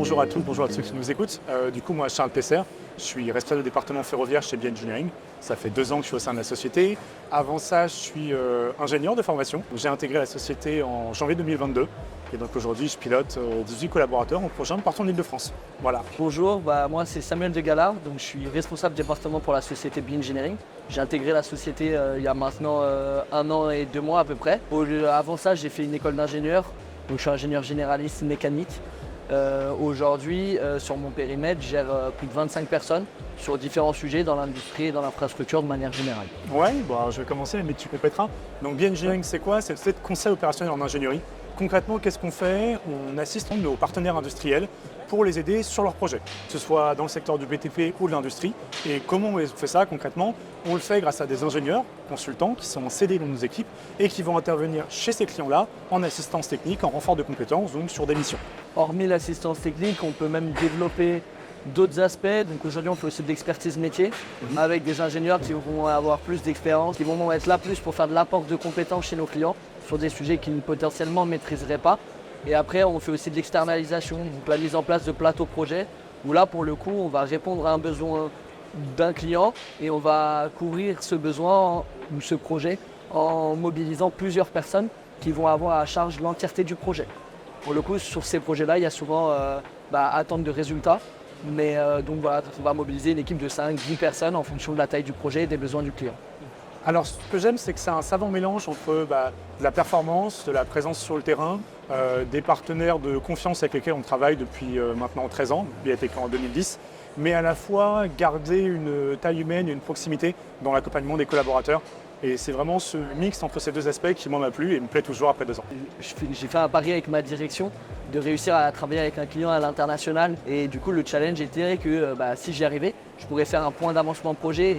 bonjour à tous, bonjour à ceux qui nous écoutent. Du coup, moi, Charles Pesser, je suis responsable du département ferroviaire chez BI Engineering. Ça fait 2 ans que je suis au sein de la société. Avant ça, je suis ingénieur de formation. J'ai intégré la société en janvier 2022. Et donc aujourd'hui, je pilote 18 collaborateurs en projet partant en Île-de-France. Voilà. Bonjour, moi c'est Samuel de Galard, donc je suis responsable département pour la société BI Engineering. J'ai intégré la société il y a maintenant 1 an et 2 mois à peu près. Avant ça, j'ai fait une école d'ingénieur, donc je suis ingénieur généraliste mécanique. Aujourd'hui, sur mon périmètre, je gère plus de 25 personnes sur différents sujets dans l'industrie et dans l'infrastructure de manière générale. Ouais, bon, je vais commencer, mais tu répéteras. Donc BI Engineering, c'est quoi? C'est le société de conseil opérationnel en ingénierie. Concrètement, qu'est-ce qu'on fait? On assiste nos partenaires industriels pour les aider sur leurs projets, que ce soit dans le secteur du BTP ou de l'industrie. Et comment on fait ça concrètement? On le fait grâce à des ingénieurs, consultants qui sont en CD dans nos équipes et qui vont intervenir chez ces clients-là en assistance technique, en renfort de compétences, donc sur des missions. Hormis l'assistance technique, on peut même développer d'autres aspects. Donc aujourd'hui, on fait aussi de l'expertise métier avec des ingénieurs qui vont avoir plus d'expérience, qui vont être là plus pour faire de l'apport de compétences chez nos clients sur des sujets qu'ils potentiellement ne maîtriseraient pas. Et après, on fait aussi de l'externalisation, donc la mise en place de plateaux projets, où là, pour le coup, on va répondre à un besoin d'un client et on va couvrir ce besoin ou ce projet en mobilisant plusieurs personnes qui vont avoir à charge l'entièreté du projet. Pour le coup, sur ces projets-là, il y a souvent attente de résultats. Mais donc voilà, on va mobiliser une équipe de 5-10 personnes en fonction de la taille du projet et des besoins du client. Alors, ce que j'aime, c'est que c'est un savant mélange entre de la performance, de la présence sur le terrain, des partenaires de confiance avec lesquels on travaille depuis maintenant 13 ans, il a été créé en 2010, mais à la fois garder une taille humaine et une proximité dans l'accompagnement des collaborateurs. Et c'est vraiment ce mix entre ces deux aspects qui m'a plu et me plaît toujours après 2 ans. J'ai fait un pari avec ma direction de réussir à travailler avec un client à l'international. Et du coup, le challenge était que si j'y arrivais, je pourrais faire un point d'avancement projet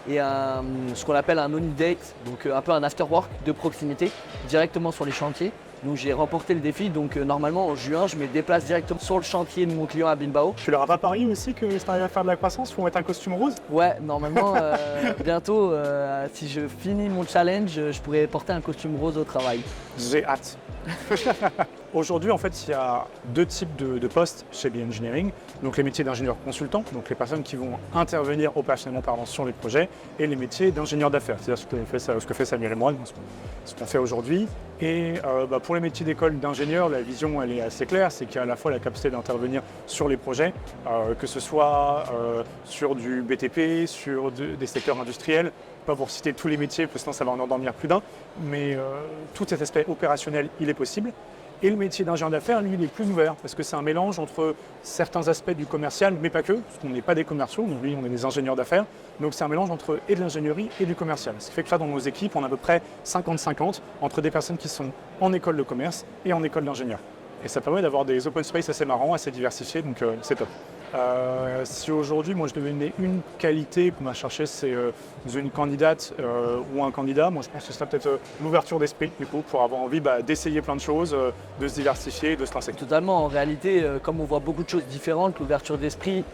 et ce qu'on appelle un on date, donc un peu un after work de proximité directement sur les chantiers. Donc j'ai remporté le défi, donc normalement en juin, je me déplace directement sur le chantier de mon client à Bilbao. Tu leur as pas parié aussi que si tu arrives à faire de la croissance, il faut mettre un costume rose? Ouais, normalement, bientôt, si je finis mon challenge, je pourrais porter un costume rose au travail. J'ai hâte. Aujourd'hui, en fait, il y a 2 types de postes chez BI Engineering. Donc les métiers d'ingénieur consultant, donc les personnes qui vont intervenir opérationnellement parlant sur les projets, et les métiers d'ingénieur d'affaires, c'est-à-dire ce que fait Samuel et moi, ce qu'on fait aujourd'hui. Et pour les métiers d'école d'ingénieur, la vision elle est assez claire, c'est qu'il y a à la fois la capacité d'intervenir sur les projets, que ce soit sur du BTP, sur des secteurs industriels, pas pour citer tous les métiers, parce que sinon ça va en endormir plus d'un, mais tout cet aspect opérationnel, il est possible. Et le métier d'ingénieur d'affaires, lui, il est plus ouvert, parce que c'est un mélange entre certains aspects du commercial, mais pas que, parce qu'on n'est pas des commerciaux, donc lui, on est des ingénieurs d'affaires. Donc c'est un mélange entre et de l'ingénierie et du commercial. Ce qui fait que là, dans nos équipes, on a à peu près 50-50 entre des personnes qui sont en école de commerce et en école d'ingénieur. Et ça permet d'avoir des open space assez marrants, assez diversifiés, donc c'est top. Si aujourd'hui, moi, je devais donner une qualité qu'on a cherché, c'est une candidate ou un candidat, moi je pense que c'est peut-être l'ouverture d'esprit, du coup, pour avoir envie d'essayer plein de choses, de se diversifier, de se lancer. Totalement, en réalité, comme on voit beaucoup de choses différentes, l'ouverture d'esprit,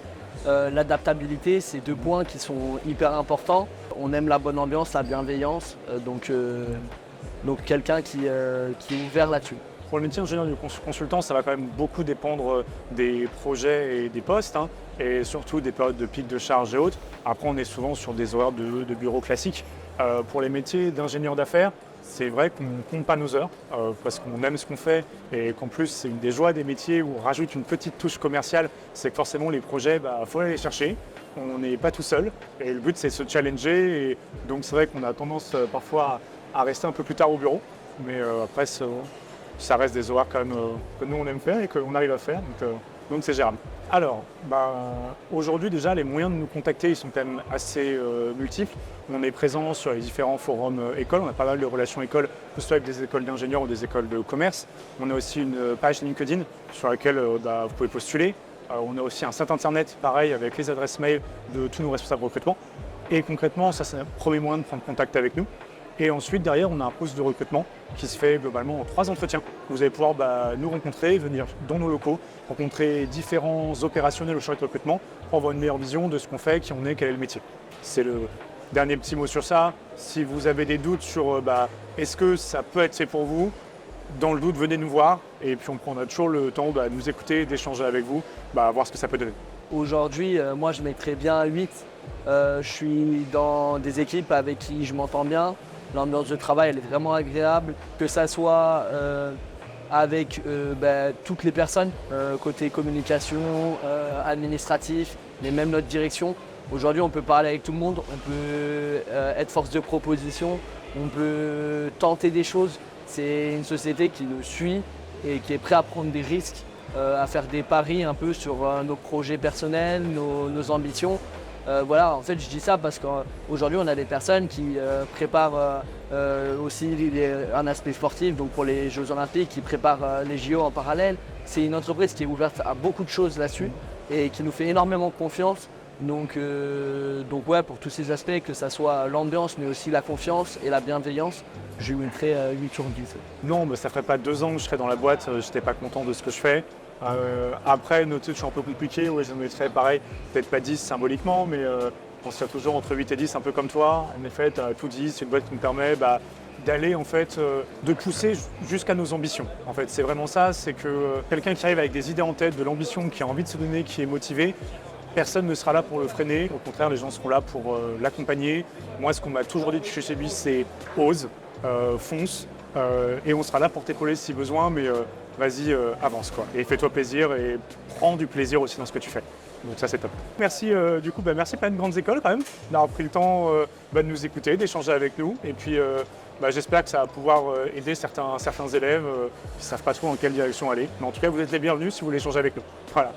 l'adaptabilité, c'est 2 points qui sont hyper importants. On aime la bonne ambiance, la bienveillance, donc quelqu'un qui est ouvert là-dessus. Pour le métier d'ingénieur du consultant, ça va quand même beaucoup dépendre des projets et des postes, et surtout des périodes de pic de charge et autres. Après, on est souvent sur des horaires de bureau classiques. Pour les métiers d'ingénieur d'affaires, c'est vrai qu'on ne compte pas nos heures, parce qu'on aime ce qu'on fait, et qu'en plus, c'est une des joies des métiers où on rajoute une petite touche commerciale, c'est que forcément, les projets, faut aller les chercher. On n'est pas tout seul, et le but, c'est de se challenger, et donc c'est vrai qu'on a tendance parfois à rester un peu plus tard au bureau, mais après, ça reste des horaires quand même que nous on aime faire et qu'on arrive à faire, donc c'est gérable. Alors, aujourd'hui déjà les moyens de nous contacter ils sont quand même assez multiples. On est présent sur les différents forums écoles, on a pas mal de relations écoles, que ce soit avec des écoles d'ingénieurs ou des écoles de commerce. On a aussi une page LinkedIn sur laquelle vous pouvez postuler. On a aussi un site internet pareil avec les adresses mail de tous nos responsables de recrutement. Et concrètement, ça c'est le premier moyen de prendre contact avec nous. Et ensuite, derrière, on a un processus de recrutement qui se fait globalement en 3 entretiens. Vous allez pouvoir nous rencontrer, venir dans nos locaux, rencontrer différents opérationnels au chargé de recrutement pour avoir une meilleure vision de ce qu'on fait, qui on est, quel est le métier. C'est le dernier petit mot sur ça. Si vous avez des doutes sur est-ce que ça peut être fait pour vous, dans le doute, venez nous voir et puis on prendra toujours le temps de nous écouter, d'échanger avec vous, voir ce que ça peut donner. Aujourd'hui, moi je mettrais bien 8. Je suis dans des équipes avec qui je m'entends bien. L'ambiance de travail elle est vraiment agréable, que ça soit avec toutes les personnes, côté communication, administratif, mais même notre direction. Aujourd'hui, on peut parler avec tout le monde, on peut être force de proposition, on peut tenter des choses. C'est une société qui nous suit et qui est prête à prendre des risques, à faire des paris un peu sur nos projets personnels, nos ambitions. Voilà, en fait, je dis ça parce qu'aujourd'hui, on a des personnes qui préparent aussi un aspect sportif, donc pour les Jeux Olympiques, qui préparent les JO en parallèle. C'est une entreprise qui est ouverte à beaucoup de choses là-dessus et qui nous fait énormément confiance. Donc ouais, pour tous ces aspects, que ça soit l'ambiance, mais aussi la confiance et la bienveillance, je lui mettrais 8 sur 10. Non, mais ça ferait pas 2 ans que je serais dans la boîte, je n'étais pas content de ce que je fais. Après, nos titres sont un peu compliqués, ouais, je mettrais pareil, peut-être pas 10 symboliquement, mais on serait toujours entre 8 et 10, un peu comme toi. En effet, tu as tout dit, c'est une boîte qui nous permet d'aller, en fait, de pousser jusqu'à nos ambitions. En fait, c'est vraiment ça, c'est que quelqu'un qui arrive avec des idées en tête, de l'ambition, qui a envie de se donner, qui est motivé, personne ne sera là pour le freiner. Au contraire, les gens seront là pour l'accompagner. Moi, ce qu'on m'a toujours dit chez lui, c'est ose, fonce, et on sera là pour t'épauler si besoin, mais vas-y, avance quoi. Et fais-toi plaisir et prends du plaisir aussi dans ce que tu fais. Donc ça, c'est top. Merci, merci Pleine Grandes Écoles quand même, d'avoir pris le temps de nous écouter, d'échanger avec nous. Et puis, j'espère que ça va pouvoir aider certains élèves qui ne savent pas trop dans quelle direction aller. Mais en tout cas, vous êtes les bienvenus si vous voulez échanger avec nous. Voilà.